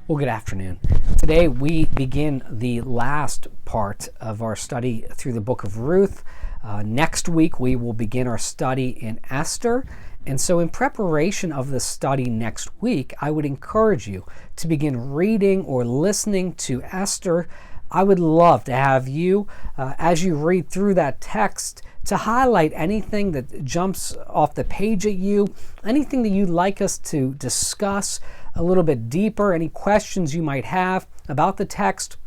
Well, good afternoon. Today we begin the last part of our study through the book of Ruth. Next week we will begin our study in Esther. And so in preparation of the study next week, I would encourage you to begin reading or listening to Esther. I would love to have you, as you read through that text, to highlight anything that jumps off the page at you, anything that you'd like us to discuss a little bit deeper, any questions you might have about the text.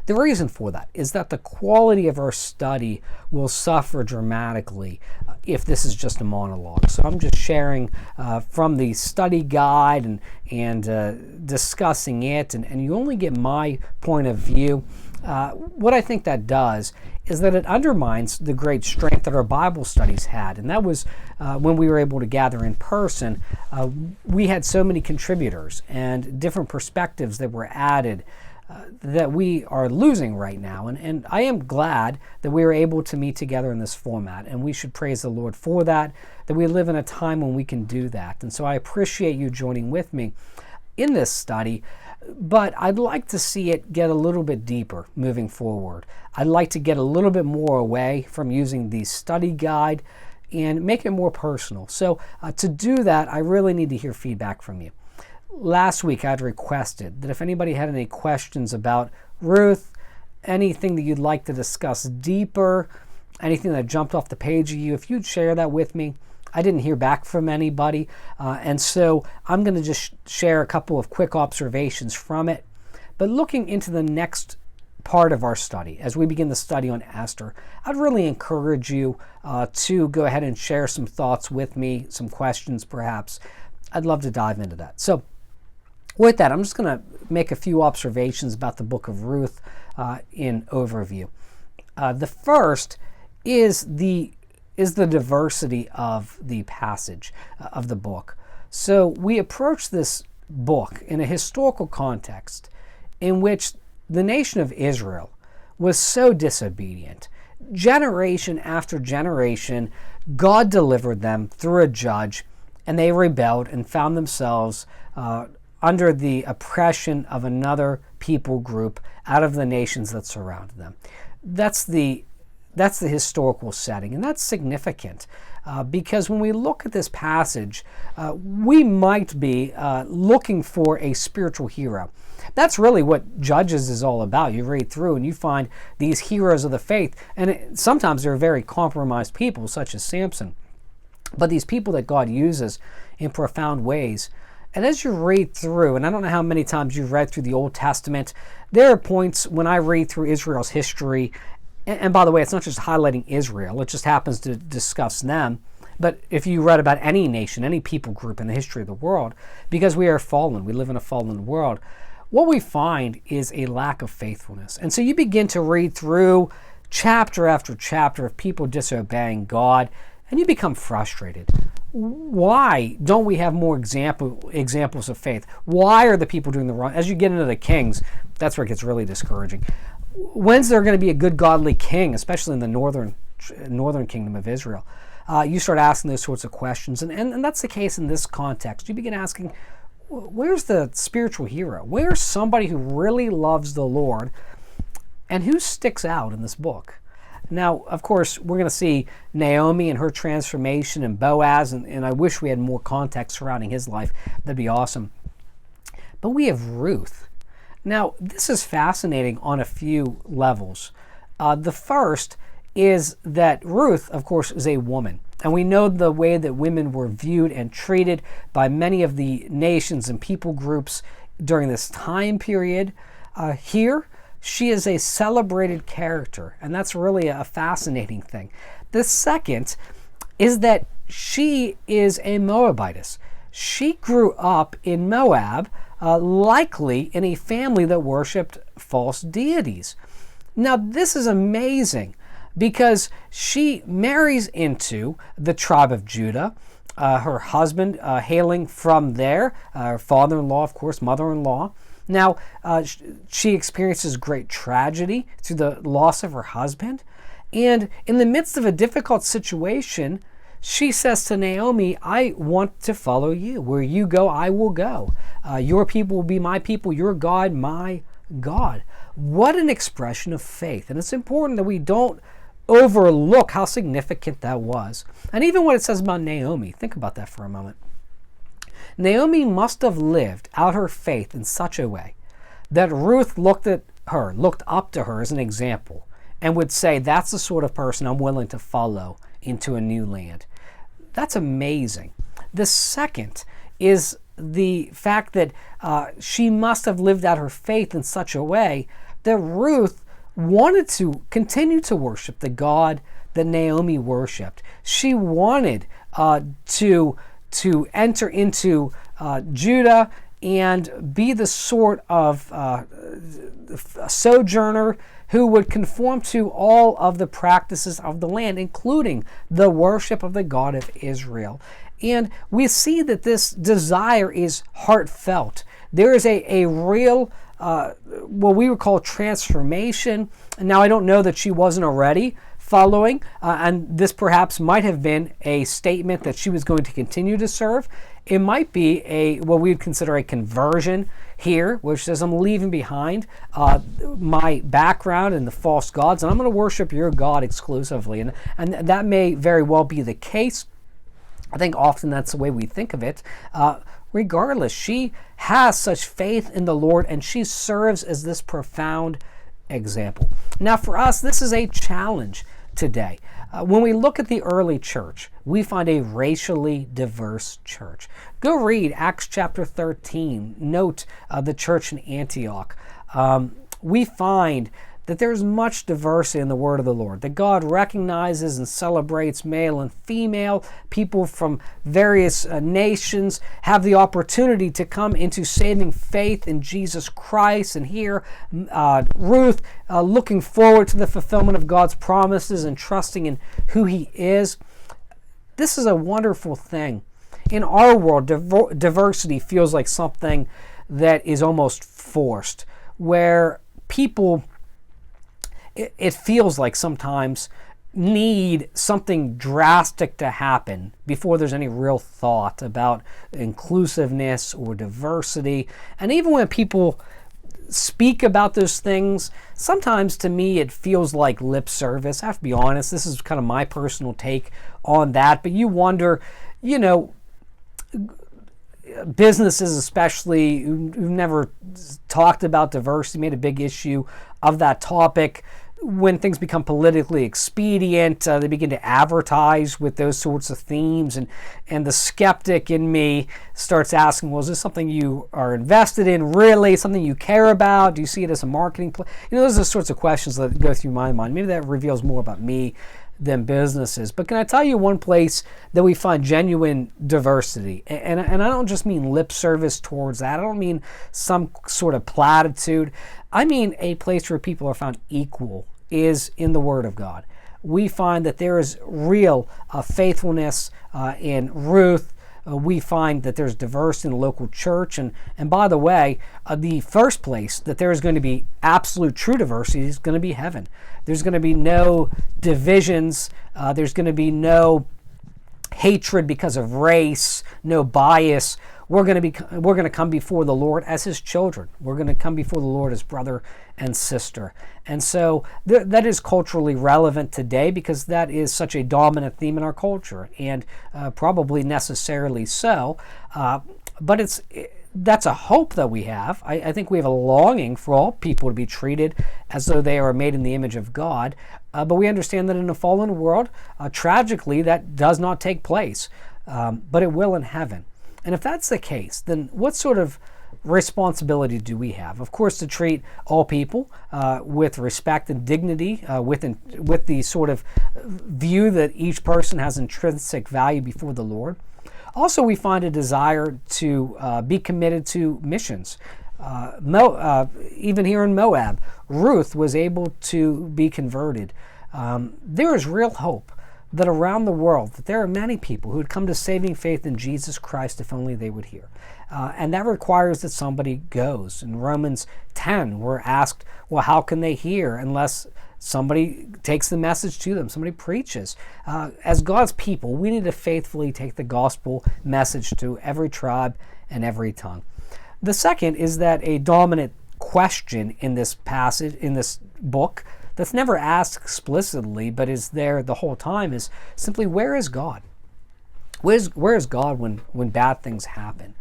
The reason for that is that the quality of our study will suffer dramatically if this is just a monologue. So I'm just sharing from the study guide and discussing it, and you only get my point of view. What I think that does is that it undermines the great strength that our Bible studies had. And that was when we were able to gather in person. We had so many contributors and different perspectives that were added that we are losing right now. And I am glad that we were able to meet together in this format. And we should praise the Lord for that we live in a time when we can do that. And so I appreciate you joining with me in this study. But I'd like to see it get a little bit deeper moving forward. I'd like to get a little bit more away from using the study guide and make it more personal. So to do that, I really need to hear feedback from you. Last week, I'd requested that if anybody had any questions about Ruth, anything that you'd like to discuss deeper, anything that jumped off the page of you, if you'd share that with me. I didn't hear back from anybody, and so I'm going to just share a couple of quick observations from it. But looking into the next part of our study, as we begin the study on Esther, I'd really encourage you to go ahead and share some thoughts with me, some questions perhaps. I'd love to dive into that. So with that, I'm just going to make a few observations about the book of Ruth in overview. The first is the diversity of the passage of the book. So we approach this book in a historical context in which the nation of Israel was so disobedient. Generation after generation, God delivered them through a judge, and they rebelled and found themselves under the oppression of another people group out of the nations that surrounded them. That's the historical setting, and that's significant because when we look at this passage, we might be looking for a spiritual hero. That's really what Judges is all about. You read through and you find these heroes of the faith, and sometimes they're very compromised people, such as Samson, but these people that God uses in profound ways. And as you read through, and I don't know how many times you've read through the Old Testament, there are points when I read through Israel's history. And by the way, it's not just highlighting Israel, it just happens to discuss them. But if you read about any nation, any people group in the history of the world, because we are fallen, we live in a fallen world, what we find is a lack of faithfulness. And so you begin to read through chapter after chapter of people disobeying God, and you become frustrated. Why don't we have more examples of faith? Why are the people doing the wrong? As you get into the Kings, that's where it gets really discouraging. When's there going to be a good godly king, especially in the northern kingdom of Israel? You start asking those sorts of questions, and that's the case in this context. You begin asking, where's the spiritual hero? Where's somebody who really loves the Lord, and who sticks out in this book? Now, of course, we're going to see Naomi and her transformation, and Boaz, and I wish we had more context surrounding his life. That'd be awesome. But we have Ruth. Now, this is fascinating on a few levels. The first is that Ruth, of course, is a woman. And we know the way that women were viewed and treated by many of the nations and people groups during this time period. Here, she is a celebrated character, and that's really a fascinating thing. The second is that she is a Moabitess. She grew up in Moab, likely in a family that worshipped false deities. Now, this is amazing because she marries into the tribe of Judah, her husband hailing from there, her father-in-law, of course, mother-in-law. Now, she experiences great tragedy through the loss of her husband. And in the midst of a difficult situation, she says to Naomi, I want to follow you. Where you go, I will go. Your people will be my people, your God, my God. What an expression of faith. And it's important that we don't overlook how significant that was. And even what it says about Naomi, think about that for a moment. Naomi must have lived out her faith in such a way that Ruth looked up to her as an example, and would say, that's the sort of person I'm willing to follow into a new land. That's amazing. The second is the fact that she must have lived out her faith in such a way that Ruth wanted to continue to worship the God that Naomi worshiped. She wanted to enter into Judah and be the sort of sojourner who would conform to all of the practices of the land, including the worship of the God of Israel. And we see that this desire is heartfelt. There is a real, what we would call transformation. And now I don't know that she wasn't already following, and this perhaps might have been a statement that she was going to continue to serve. It might be what we would consider a conversion here, which says, I'm leaving behind my background and the false gods, and I'm going to worship your God exclusively. And that may very well be the case. I think often that's the way we think of it. Regardless, she has such faith in the Lord, and she serves as this profound example. Now for us, this is a challenge today. When we look at the early church, we find a racially diverse church. Go read Acts chapter 13. Note the church in Antioch. We find that there's much diversity in the word of the Lord, that God recognizes and celebrates male and female. People from various nations have the opportunity to come into saving faith in Jesus Christ. And here, Ruth, looking forward to the fulfillment of God's promises and trusting in who He is. This is a wonderful thing. In our world, diversity feels like something that is almost forced, where people, it feels like sometimes, need something drastic to happen before there's any real thought about inclusiveness or diversity. And even when people speak about those things, sometimes to me it feels like lip service. I have to be honest, this is kind of my personal take on that. But you wonder, businesses especially who've never talked about diversity, made a big issue of that topic. When things become politically expedient, they begin to advertise with those sorts of themes, and the skeptic in me starts asking, well, is this something you are invested in, really? Something you care about? Do you see it as a marketing play? Those are the sorts of questions that go through my mind. Maybe that reveals more about me than businesses. But can I tell you one place that we find genuine diversity? And I don't just mean lip service towards that. I don't mean some sort of platitude. I mean a place where people are found equal is in the Word of God. We find that there is real faithfulness in Ruth. We find that there's diversity in the local church. And by the way, the first place that there is going to be absolute true diversity is going to be heaven. There's going to be no divisions. There's going to be no hatred because of race, no bias. We're going to come before the Lord as His children. We're going to come before the Lord as brother and sister. And so that is culturally relevant today because that is such a dominant theme in our culture, and probably necessarily so. But that's a hope that we have. I think we have a longing for all people to be treated as though they are made in the image of God. But we understand that in a fallen world, tragically, that does not take place. But it will in heaven. And if that's the case, then what sort of responsibility do we have? Of course, to treat all people with respect and dignity, with the sort of view that each person has intrinsic value before the Lord. Also, we find a desire to be committed to missions. Even here in Moab, Ruth was able to be converted. There is real hope that around the world, that there are many people who would come to saving faith in Jesus Christ if only they would hear. And that requires that somebody goes. In Romans 10, we're asked, well, how can they hear unless Somebody takes the message to them. Somebody preaches. As God's people, we need to faithfully take the gospel message to every tribe and every tongue. The second is that a dominant question in this passage, in this book, that's never asked explicitly but is there the whole time, is simply, where is God? Where is God when bad things happen?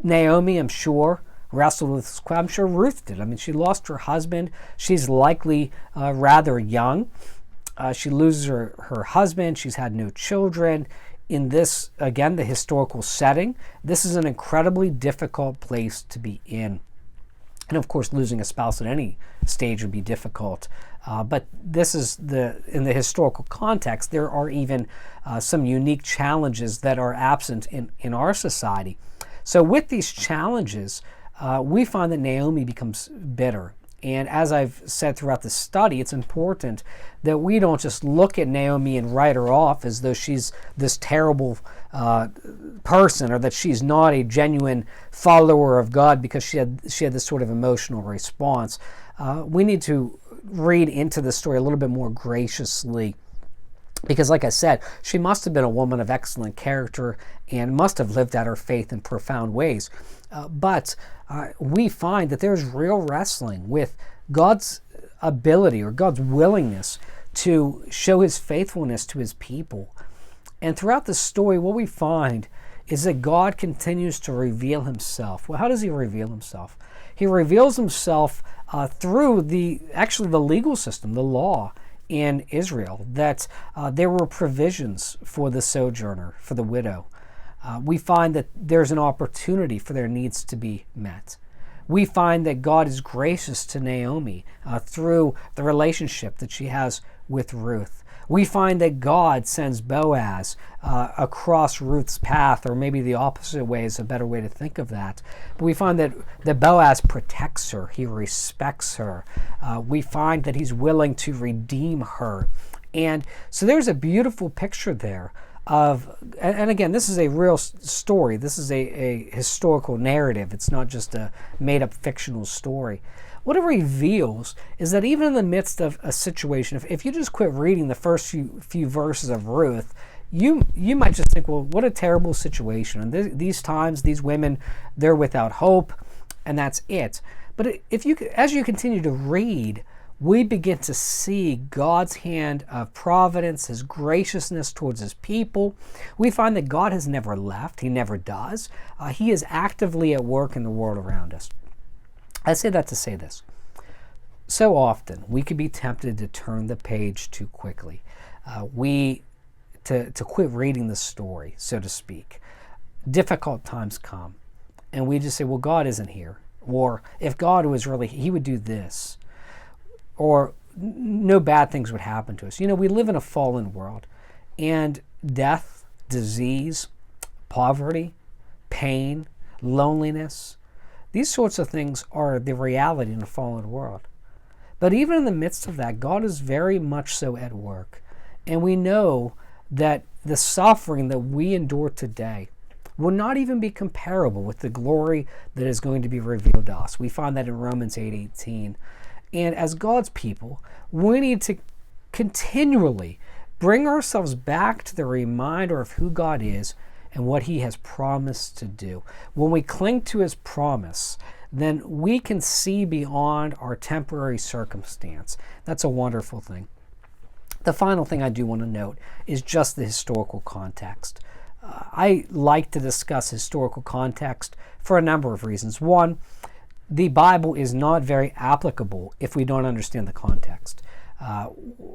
Naomi, I'm sure, wrestled with this question. I'm sure Ruth did. I mean, she lost her husband. She's likely rather young. She loses her husband. She's had no children. In this, again, the historical setting, this is an incredibly difficult place to be in. And of course, losing a spouse at any stage would be difficult. But this is in the historical context, there are even some unique challenges that are absent in our society. So with these challenges, we find that Naomi becomes bitter. And as I've said throughout the study, it's important that we don't just look at Naomi and write her off as though she's this terrible person, or that she's not a genuine follower of God because she had this sort of emotional response. We need to read into the story a little bit more graciously. Because like I said, she must have been a woman of excellent character and must have lived out her faith in profound ways. But we find that there's real wrestling with God's ability or God's willingness to show his faithfulness to his people. And throughout the story, what we find is that God continues to reveal himself. Well, how does he reveal himself? He reveals himself through the legal system, the law in Israel, that there were provisions for the sojourner, for the widow. We find that there's an opportunity for their needs to be met. We find that God is gracious to Naomi through the relationship that she has with Ruth. We find that God sends Boaz across Ruth's path, or maybe the opposite way is a better way to think of that. But we find that Boaz protects her. He respects her. We find that he's willing to redeem her. And so there's a beautiful picture there of, and again, this is a real story. This is a historical narrative. It's not just a made-up fictional story. What it reveals is that even in the midst of a situation, if you just quit reading the first few verses of Ruth, you might just think, well, what a terrible situation. And these times, these women, they're without hope, and that's it. But as you continue to read, we begin to see God's hand of providence, his graciousness towards his people. We find that God has never left. He never does. He is actively at work in the world around us. I say that to say this. So often, we could be tempted to turn the page too quickly. To quit reading the story, so to speak. Difficult times come, and we just say, well, God isn't here. Or if God was really, he would do this. Or no bad things would happen to us. You know, we live in a fallen world, and death, disease, poverty, pain, loneliness, these sorts of things are the reality in a fallen world. But even in the midst of that, God is very much so at work. And we know that the suffering that we endure today will not even be comparable with the glory that is going to be revealed to us. We find that in Romans 8:18. And as God's people, we need to continually bring ourselves back to the reminder of who God is and what he has promised to do. When we cling to his promise, then we can see beyond our temporary circumstance. That's a wonderful thing. The final thing I do want to note is just the historical context. I like to discuss historical context for a number of reasons. One, the Bible is not very applicable if we don't understand the context.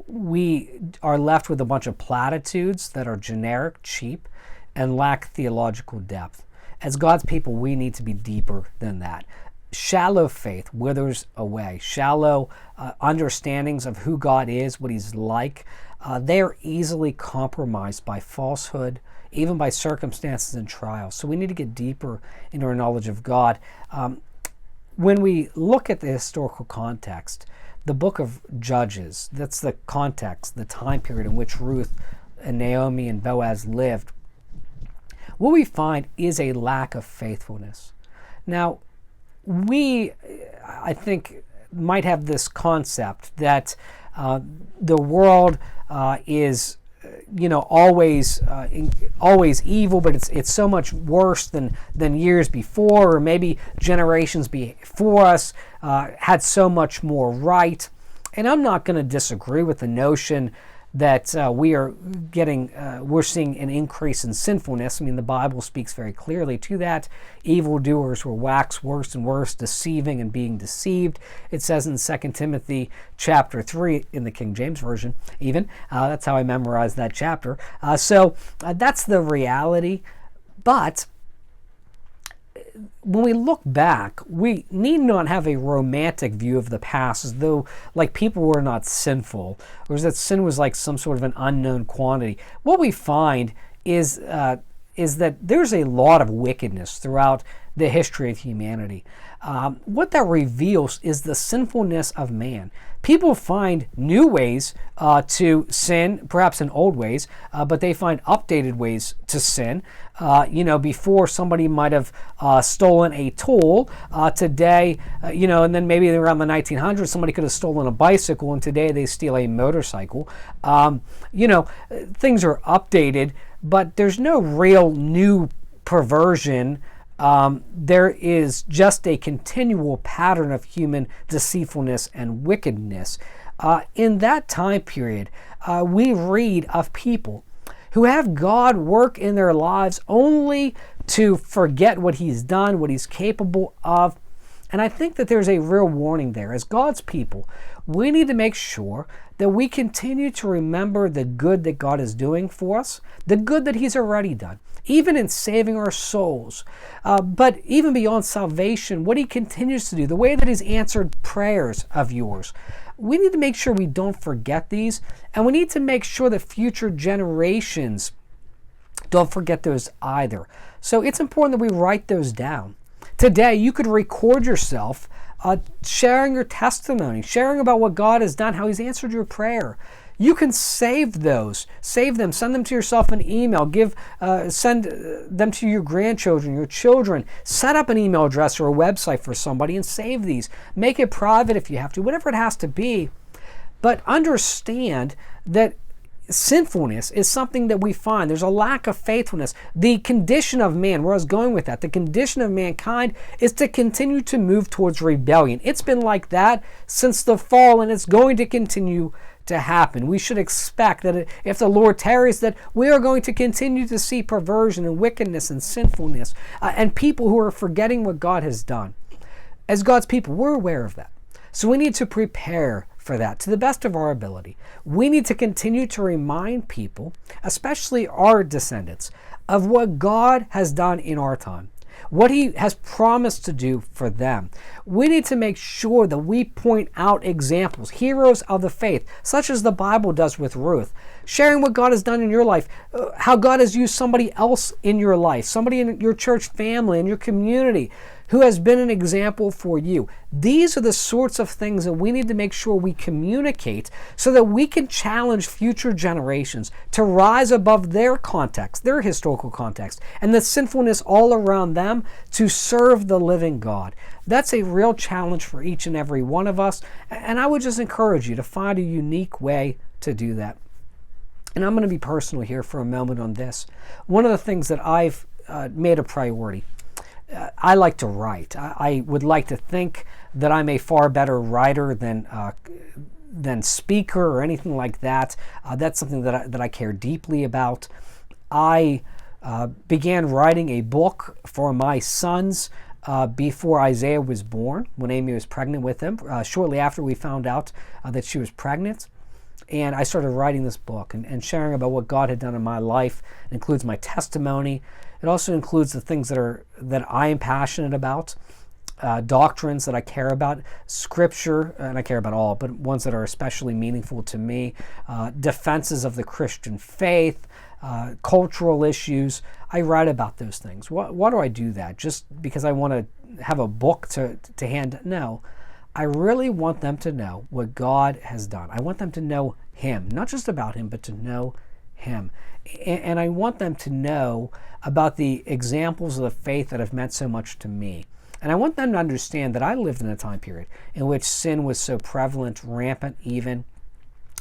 We are left with a bunch of platitudes that are generic, cheap, and lack theological depth. As God's people, we need to be deeper than that. Shallow faith withers away. Shallow understandings of who God is, what he's like, they are easily compromised by falsehood, even by circumstances and trials. So we need to get deeper into our knowledge of God. When we look at the historical context, the book of Judges, that's the context, the time period in which Ruth and Naomi and Boaz lived, what we find is a lack of faithfulness. Now, I think might have this concept that the world is always evil, but it's so much worse than years before, or maybe generations before us had so much more right. And I'm not going to disagree with the notion that we're seeing an increase in sinfulness. I mean, the Bible speaks very clearly to that. Evildoers will wax worse and worse, deceiving and being deceived. It says in 2 Timothy chapter 3 in the King James Version, even. That's how I memorized that chapter. So that's the reality. But when we look back, we need not have a romantic view of the past as though like people were not sinful, or as that sin was like some sort of an unknown quantity. What we find is that there's a lot of wickedness throughout the history of humanity. What that reveals is the sinfulness of man. People find new ways to sin, perhaps in old ways, but they find updated ways to sin. Before somebody might have stolen a tool, today, and then maybe around the 1900s, somebody could have stolen a bicycle, and today they steal a motorcycle. Things are updated, but there's no real new perversion. There is just a continual pattern of human deceitfulness and wickedness. In that time period, we read of people who have God work in their lives only to forget what He's done, what He's capable of. And I think that there's a real warning there. As God's people, we need to make sure that we continue to remember the good that God is doing for us, the good that He's already done, even in saving our souls. But even beyond salvation, what He continues to do, the way that He's answered prayers of yours. We need to make sure we don't forget these, and we need to make sure that future generations don't forget those either. So it's important that we write those down. Today, you could record yourself sharing your testimony, sharing about what God has done, how He's answered your prayer. You can save them, send them to yourself in email, send them to your grandchildren, your children. Set up an email address or a website for somebody and save these. Make it private if you have to, whatever it has to be. But understand that sinfulness is something that we find. There's a lack of faithfulness. The condition of man, where I was going with that, the condition of mankind is to continue to move towards rebellion. It's been like that since the fall, and it's going to continue to happen. We should expect that if the Lord tarries, that we are going to continue to see perversion and wickedness and sinfulness and people who are forgetting what God has done. As God's people, we're aware of that. So we need to prepare for that to the best of our ability. We need to continue to remind people, especially our descendants, of what God has done in our time, what He has promised to do for them. We need to make sure that we point out examples, heroes of the faith, such as the Bible does with Ruth, sharing what God has done in your life, how God has used somebody else in your life, somebody in your church family, in your community, who has been an example for you. These are the sorts of things that we need to make sure we communicate so that we can challenge future generations to rise above their context, their historical context, and the sinfulness all around them to serve the living God. That's a real challenge for each and every one of us, and I would just encourage you to find a unique way to do that. And I'm going to be personal here for a moment on this. One of the things that I've made a priority, I like to write. I would like to think that I'm a far better writer than speaker or anything like that. That's something that I care deeply about. I began writing a book for my sons before Isaiah was born, when Amy was pregnant with him, shortly after we found out that she was pregnant. And I started writing this book and sharing about what God had done in my life. It includes my testimony. It also includes the things that I am passionate about, doctrines that I care about, scripture, and I care about all, but ones that are especially meaningful to me, defenses of the Christian faith, cultural issues. I write about those things. Why do I do that? Just because I want to have a book to hand? No. I really want them to know what God has done. I want them to know Him, not just about Him, but to know Him. And I want them to know about the examples of the faith that have meant so much to me. And I want them to understand that I lived in a time period in which sin was so prevalent, rampant even,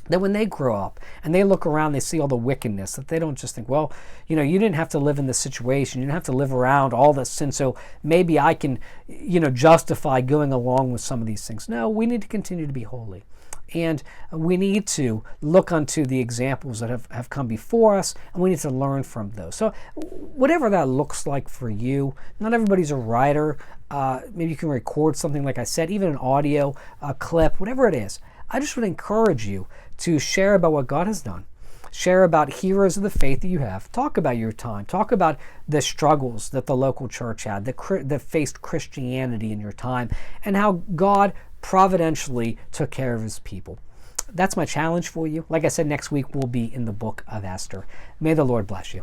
that when they grow up and they look around, they see all the wickedness, that they don't just think, well, you didn't have to live in this situation. You didn't have to live around all this sin, so maybe I can, justify going along with some of these things. No, we need to continue to be holy. And we need to look unto the examples that have come before us, and we need to learn from those. So whatever that looks like for you, not everybody's a writer. Maybe you can record something, like I said, even an audio clip, whatever it is. I just would encourage you to share about what God has done. Share about heroes of the faith that you have. Talk about your time. Talk about the struggles that the local church had, that faced Christianity in your time, and how God providentially took care of his people. That's my challenge for you. Like I said, next week we'll be in the book of Esther. May the Lord bless you.